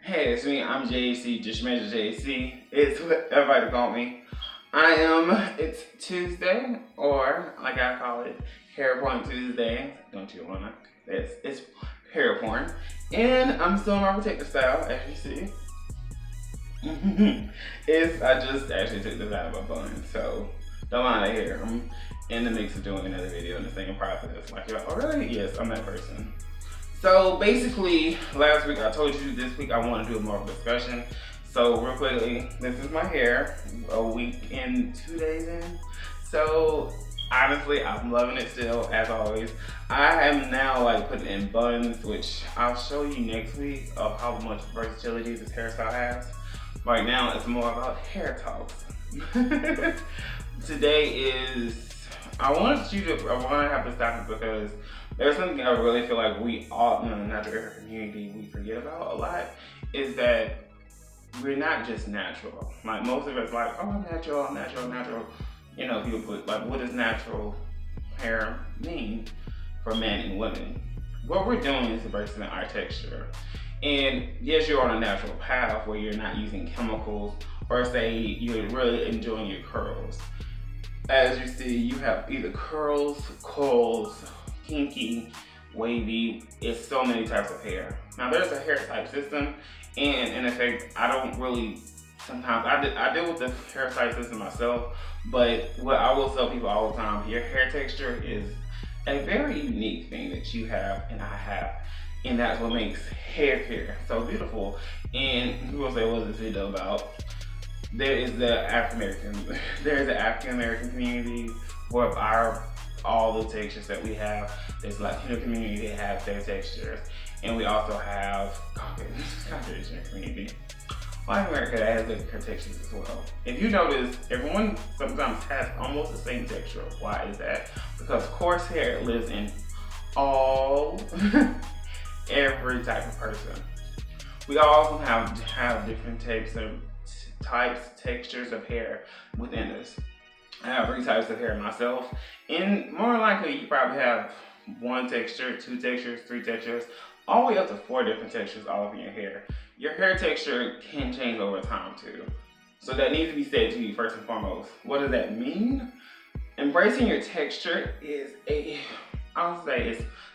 Hey, it's me. I'm JC, just measure JC. It's what everybody call me. It's Tuesday, or like I call it, Hair Porn Tuesday. Don't you wanna? It's hair porn. And I'm still in my protective style, as you see. I just actually took this out of a bun, so don't mind the hair. I'm in the mix of doing another video in the same process. Like, you're like, oh really? Yes, I'm that person. So basically, last week I told you this week I want to do more of a discussion. So real quickly, this is my hair, a week and 2 days in. So honestly, I'm loving it still, as always. I am now like putting in buns, which I'll show you next week of how much versatility this hairstyle has. Right now, it's more about hair talks. Today is, I want to have to stop it because there's something I really feel like we all in the natural hair community we forget about a lot, is that we're not just natural. Like most of us like, oh, I'm natural, I'm natural, natural. You know, people put like, what does natural hair mean for men and women? What we're doing is embracing our texture. And yes, you're on a natural path where you're not using chemicals, or say you're really enjoying your curls. As you see, you have either curls, coils, kinky, wavy. It's so many types of hair. Now there's a hair type system, and in effect, I don't really, sometimes I deal with the hair type system myself, but what I will tell people all the time, your hair texture is a very unique thing that you have and I have. And that's what makes hair care so beautiful. And people say, what is this video about? There's the African American community where all the textures that we have. There's Latino community that have their textures, and we also have Caucasian community. White America has their textures as well. If you notice, everyone sometimes has almost the same texture. Why is that? Because coarse hair lives in every type of person. We also have different textures of hair within us. I have 3 types of hair myself, and more likely you probably have 1 texture, 2 textures, 3 textures, all the way up to 4 different textures all over your hair. Your hair texture can change over time too. So that needs to be said to you first and foremost. What does that mean? Embracing your texture is it's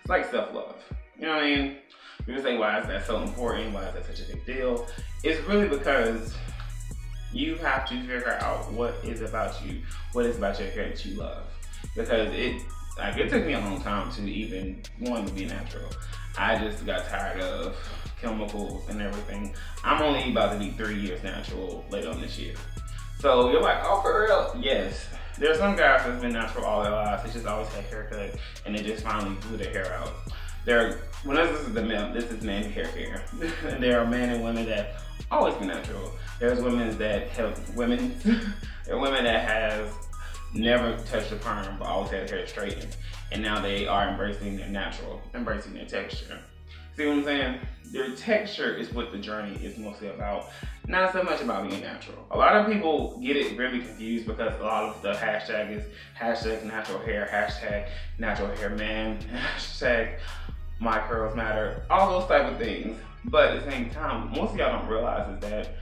like self-love. You know what I mean? People say, why is that so important? Why is that such a big deal? It's really because you have to figure out what is about you, what is about your hair that you love. Because it took me a long time to even want to be natural. I just got tired of chemicals and everything. I'm only about to be 3 years natural later on this year. So you're like, oh, for real? Yes. There's some guys that's been natural all their lives. They just always had a haircut and they just finally grew their hair out. This is men hair care. And there are men and women that always be natural. There's women that there are women that have never touched a perm but always had hair straightened, and now they are embracing their texture. See what I'm saying? Their texture is what the journey is mostly about, not so much about being natural. A lot of people get it really confused because a lot of the hashtag is hashtag natural hair, hashtag natural hair man, hashtag my curls matter, all those type of things. But at the same time, most of y'all don't realize is that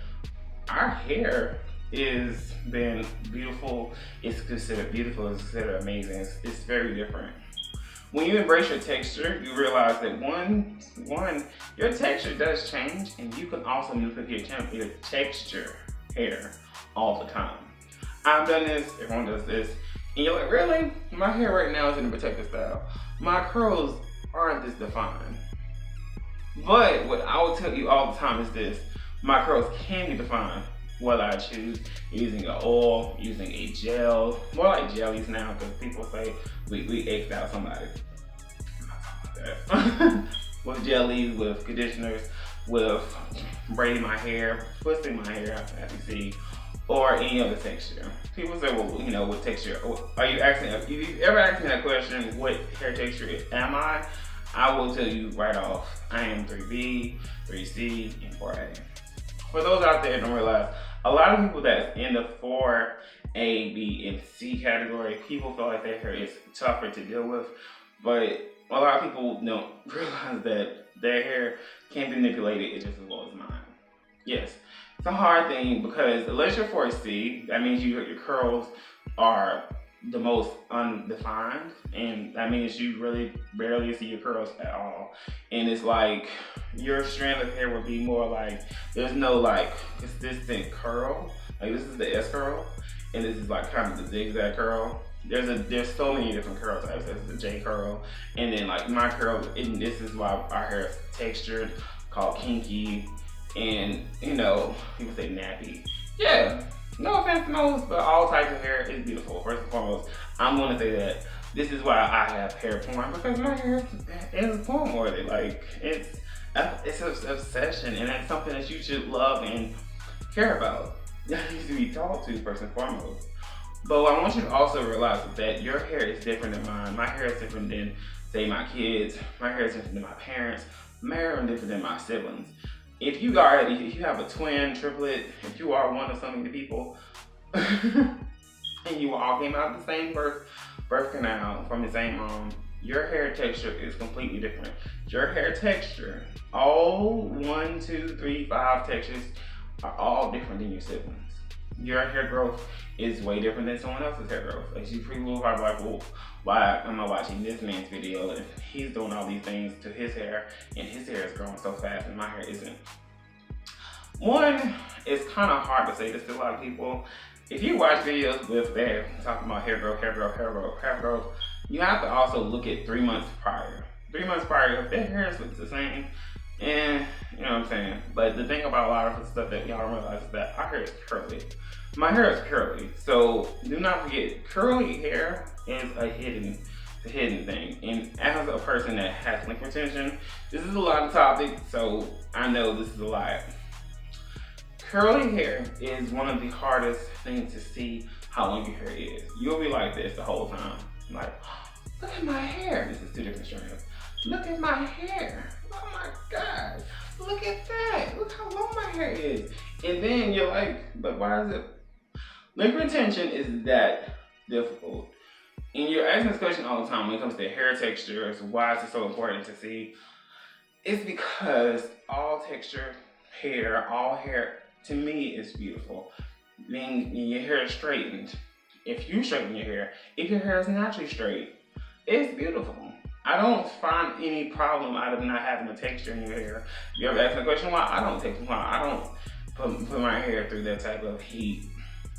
our hair is been beautiful. It's considered beautiful. It's considered amazing. It's very different. When you embrace your texture, you realize that one, your texture does change, and you can also manipulate your texture hair all the time. I've done this. Everyone does this, and you're like, really? My hair right now is in a protective style. My curls aren't this defined. But what I will tell you all the time is this: my curls can be defined whether I choose using an oil, using a gel, more like jellies now, because people say we X'd out somebody. I'm not talking about that. With jellies, with conditioners, with braiding my hair, twisting my hair, as you see, or any other texture. People say, well, you know, what texture? Are you asking? If you ever asked me that question, what hair texture am I? I will tell you right off, I am 3B, 3C, and 4A. For those out there that don't realize, a lot of people that's in the 4A, B, and C category, people feel like their hair is tougher to deal with, but a lot of people don't realize that their hair can be manipulated just as well as mine. Yes, it's a hard thing because unless you're 4C, that means your curls are the most undefined, and that means you really barely see your curls at all. And it's like your strand of hair would be more like there's no like consistent curl. Like this is the S curl, and this is like kind of the zigzag curl. There's so many different curl types. There's the J curl, and then like my curl. And this is why our hair is textured, called kinky, and you know people say nappy. Yeah, no offense to most, but all types of hair is beautiful. First and foremost, I'm gonna say that this is why I have hair porn, because my hair is porn worthy. Like it's an obsession, and that's something that you should love and care about. That needs to be taught to first and foremost. But what I want you to also realize is that your hair is different than mine. My hair is different than, say, my kids. My hair is different than my parents. My hair is different than my siblings. If you have a twin, triplet, if you are one of so many people, and you all came out of the same birth canal from the same mom, your hair texture is completely different. Your hair texture, all 1, 2, 3, 5 textures are all different than your siblings. Your hair growth is way different than someone else's hair growth. Like you people will probably like, well, why am I watching this man's video and he's doing all these things to his hair and his hair is growing so fast and my hair isn't? One, it's kind of hard to say this to a lot of people. If you watch videos with them talking about hair growth, you have to also look at 3 months prior. 3 months prior, if their hair looks the same, and you know what I'm saying? But the thing about a lot of the stuff that y'all don't realize is that our hair is curly. My hair is curly, so do not forget, curly hair is a hidden thing. And as a person that has length retention, this is a lot of topics, so I know this is a lot. Curly hair is one of the hardest things to see how long your hair is. You'll be like this the whole time. Like, look at my hair. This is 2 different strands. Look at my hair. Oh my God. Look at that. Look how long my hair is. And then you're like, but why is it? Length retention is that difficult. And you're asking this question all the time when it comes to hair textures. Why is it so important to see? It's because all texture hair, all hair, to me, is beautiful. When your hair is straightened, if you straighten your hair, if your hair is naturally straight, it's beautiful. I don't find any problem out of not having a texture in your hair. You ever ask the question why? I don't put my hair through that type of heat.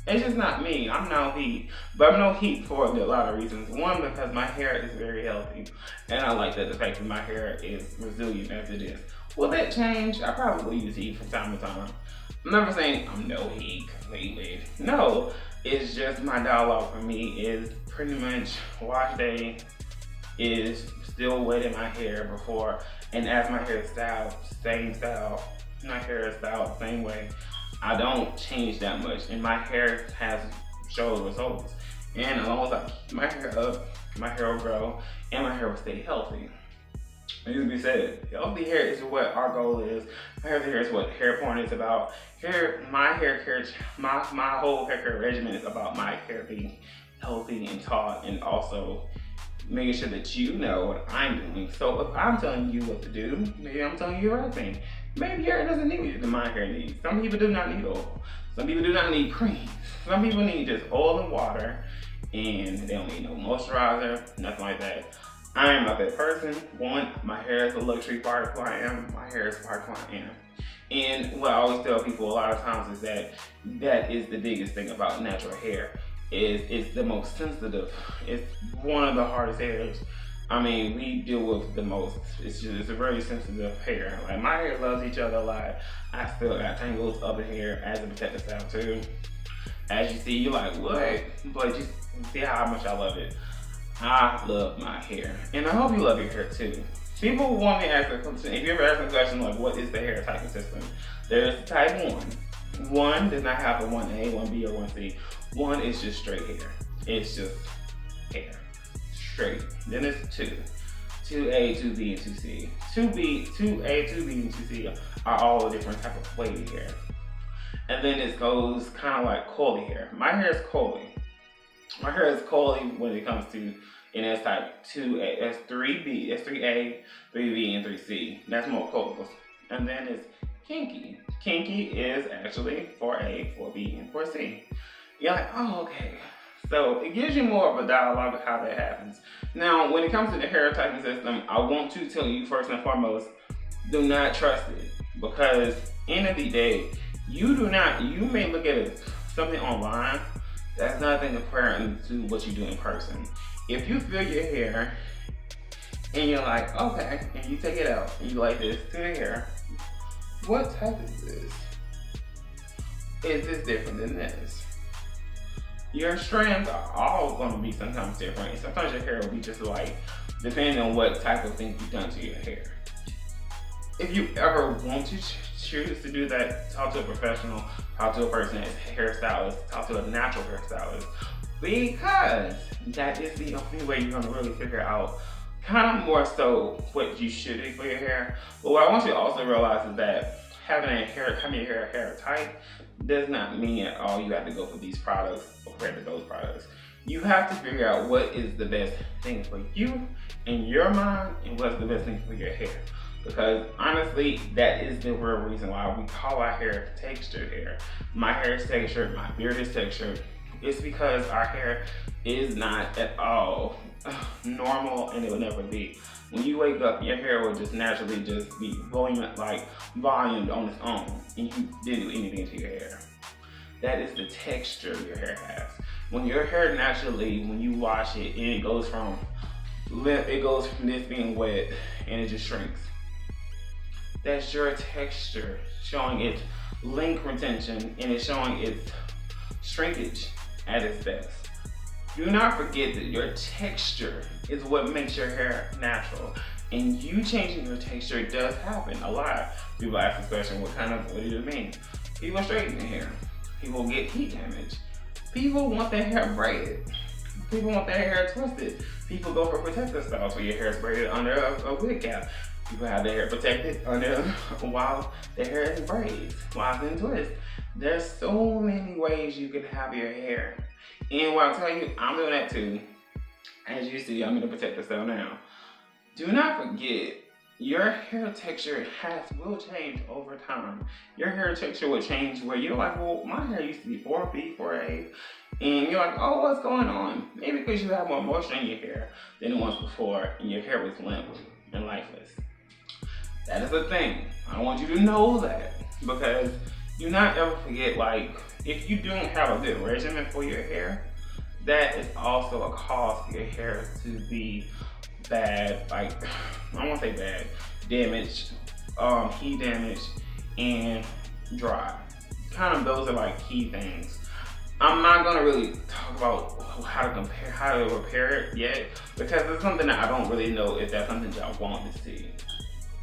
It's just not me. I'm no heat. But I'm no heat for a lot of reasons. One, because my hair is very healthy. And I like that the fact that my hair is resilient as it is. Will that change? I probably will use heat from time to time. I'm never saying I'm no heat completely. No, it's just my dialogue for me is pretty much wash day is still wetting my hair before, and as my hair is styled, same style, my hair is styled the same way. I don't change that much, and my hair has showed results. And as long as I keep my hair up, my hair will grow, and my hair will stay healthy. It needs to be said, healthy hair is what our goal is. Healthy hair is what hair porn is about. My whole hair care regimen is about my hair being healthy and taut, and also making sure that you know what I'm doing. So if I'm telling you what to do, maybe I'm telling you the right thing. Maybe your hair doesn't need what my hair needs. Some people do not need oil. Some people do not need cream. Some people need just oil and water, and they don't need no moisturizer, nothing like that. I am not that person. One, my hair is a luxury part of who I am. My hair is part of who I am. And what I always tell people a lot of times is that is the biggest thing about natural hair. It's the most sensitive. It's one of the hardest hairs. I mean, we deal with the most. It's a very sensitive hair. Like my hair loves each other a lot. I still got tangles up in here as a protective style too. As you see, you're like, what? But you see how much I love it. I love my hair, and I hope you love your hair too. People want me to ask a question. If you ever ask a question like, what is the hair typing system? There's type 1. 1 does not have a 1A, 1B, or 1C. 1 is just straight hair. It's just hair. Straight. Then it's 2. 2A, 2B, and 2C. 2A, 2B, and 2C are all different type of wavy hair. And then it goes kind of like coily hair. My hair is coily. My hair is coily when it comes to, and that's type 2A, that's 3B, that's 3A, 3B, and 3C. That's more coily. And then it's kinky. Kinky is actually 4A, 4B, and 4C. You're like, oh, okay. So it gives you more of a dialogue of how that happens. Now, when it comes to the hair typing system, I want to tell you first and foremost, do not trust it. Because end of the day, you may look at something online, that's nothing comparing to what you do in person. If you feel your hair and you're like, okay, and you take it out and you like this to the hair, what type is this? Is this different than this? Your strands are all going to be sometimes different, and sometimes your hair will be just like, depending on what type of thing you've done to your hair. If you ever want to choose to do that, talk to a professional, talk to a person that's a hairstylist, talk to a natural hairstylist, because that is the only way you're going to really figure out kind of more so what you should do for your hair. But what I want you to also realize is that having your hair tight does not mean at all you have to go for these products or compared to those products. You have to figure out what is the best thing for you in your mind and what's the best thing for your hair. Because honestly, that is the real reason why we call our hair textured hair. My hair is textured, my beard is textured. It's because our hair is not at all normal, and it will never be. When you wake up, your hair will just naturally just be volumed on its own, and you didn't do anything to your hair. That is the texture your hair has. When your hair naturally, when you wash it, and it goes from this being wet and it just shrinks. That's your texture showing its length retention, and it's showing its shrinkage at its best. Do not forget that your texture is what makes your hair natural. And you changing your texture does happen a lot. People ask this question, what do you mean? People straighten their hair. People get heat damage. People want their hair braided. People want their hair twisted. People go for protective styles where your hair is braided under a wig cap. People have their hair protected while their hair is in braids, while it's in twists. There's so many ways you can have your hair. And what I'll tell you, I'm doing that too. As you see, I'm in a protective style now. Do not forget, your hair texture will change over time. Your hair texture will change where you're like, well, my hair used to be 4B, 4A. And you're like, oh, what's going on? Maybe because you have more moisture in your hair than it was before, and your hair was limp and lifeless. That is a thing. I want you to know that, because do not ever forget, like, if you don't have a good regimen for your hair, that is also a cause for your hair to be bad, like, I won't say bad, damaged, heat damage, and dry. Kind of those are like key things. I'm not gonna really talk about how to repair it yet, because it's something that I don't really know if that's something y'all want to see.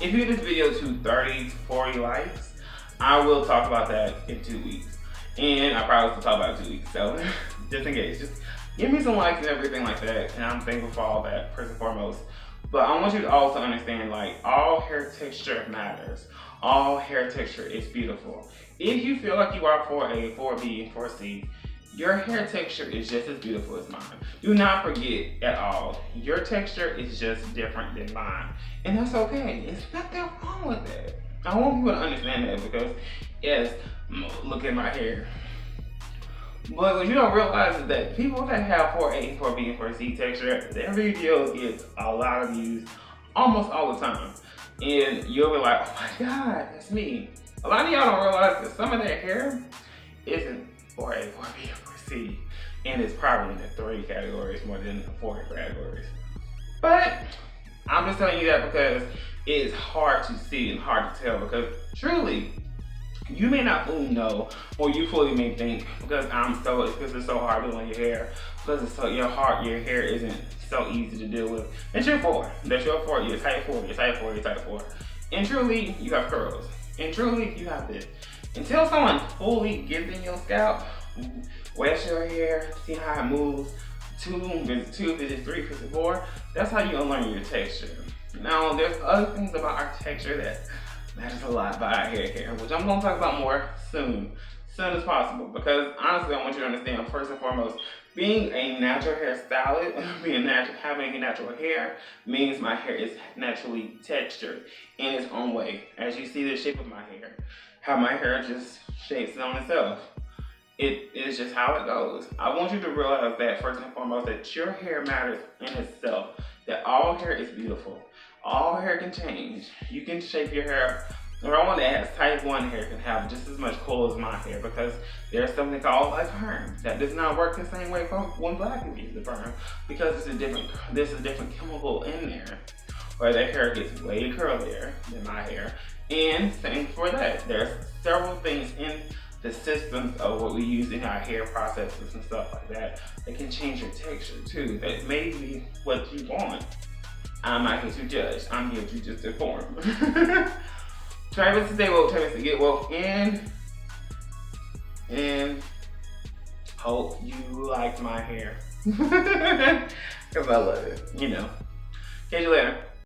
If you get this video to 30 to 40 likes, I will talk about that in 2 weeks. And I probably will talk about it in 2 weeks, so just in case, just give me some likes and everything like that, and I'm thankful for all that, first and foremost. But I want you to also understand, like, all hair texture matters. All hair texture is beautiful. If you feel like you are 4A, 4B, and 4C, your hair texture is just as beautiful as mine. Do not forget at all, your texture is just different than mine. And that's okay, there's nothing wrong with that. I want people to understand that, because yes, look at my hair. But what you don't realize is that people that have 4A, 4B, and 4C texture, their videos get a lot of views almost all the time. And you'll be like, oh my God, that's me. A lot of y'all don't realize that some of their hair isn't 4A, 4B, and 4C. And it's probably in the 3 categories more than the 4 categories. But I'm just telling you that because it's hard to see and hard to tell, because truly, you may not fully know, or you fully may think, because it's so hard doing your hair, because it's so your hair isn't so easy to deal with. That's your 4. That's your 4. You're type 4. You're type 4. You're type 4. And truly, you have curls. And truly, you have this. Until someone fully gets in your scalp, wets your hair, see how it moves, 2 visits 2, visits 3, visits 4. That's how you unlearn your texture. Now, there's other things about our texture that matters a lot about our hair care, which I'm going to talk about more soon. soon as possible, because honestly, I want you to understand, first and foremost, being a natural hairstylist, having natural hair means my hair is naturally textured in its own way. As you see the shape of my hair, how my hair just shapes on itself. It is just how it goes. I want you to realize that first and foremost, that your hair matters in itself, that all hair is beautiful. All hair can change. You can shape your hair. Someone that has type 1 hair can have just as much coil as my hair, because there's something called a perm that does not work the same way from when black people use the perm, because there's a different chemical in there, where their hair gets way curlier than my hair. And same for that. There's several things in the systems of what we use in our hair processes and stuff like that can change your texture too. That may be what you want. I'm not here to judge. I'm here to just inform. Try to stay woke, try to get woke in, and hope you like my hair. Because I love it, you know. Catch you later.